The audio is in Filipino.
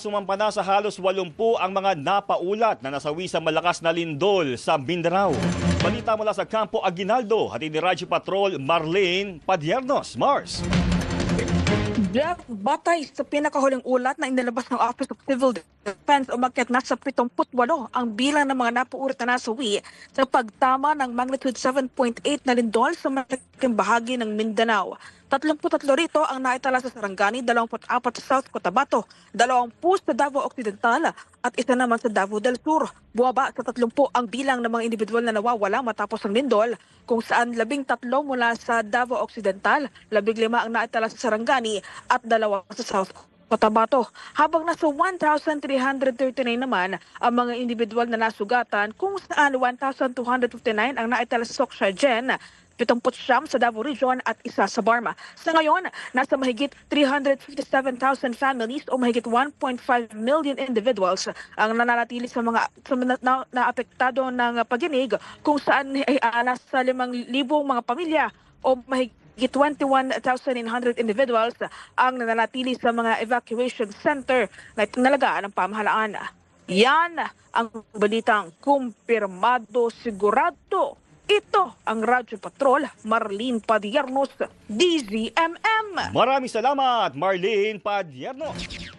Sumampa na sa halos 80 ang mga napaulat na nasawi sa malakas na lindol sa Mindanao. Balita mula sa Campo Aguinaldo, hatid ni Radyo Patrol Marlene Padiernos. Mars. Jeff, batay sa pinakahuling ulat na inilabas ng Office of Civil Defense, umakyat na sa 78 ang bilang ng mga napaulat na nasawi sa pagtama ng magnitude 7.8 na lindol sa malaking bahagi ng Mindanao. 33 rito ang naitala sa Sarangani, 24 sa South Cotabato, 20 sa Davao Occidental at isa naman sa Davao del Sur. Buwaba sa 30 ang bilang ng mga individual na nawawala matapos ang lindol, kung saan 13 mula sa Davao Occidental, 15 ang naitala sa Sarangani at 2 sa South Cotabato. Habang nasa 1,339 naman ang mga individual na nasugatan, kung saan 1,259 ang naitala sa Socsargen, 79 sa Davao Region at isa sa Barma. Sa ngayon, nasa mahigit 357,000 families o mahigit 1.5 million individuals ang nananatili sa mga naapektado ng pag-inig, kung saan ay nasa 5,000 mga pamilya o mahigit 21,900 individuals ang nananatili sa mga evacuation center na itinalagaan ng pamahalaan. Yan ang balitang kumpirmado, sigurado. Ito ang Radyo Patrol, Marlene Padiernos, DZMM. Maraming salamat, Marlene Padiernos.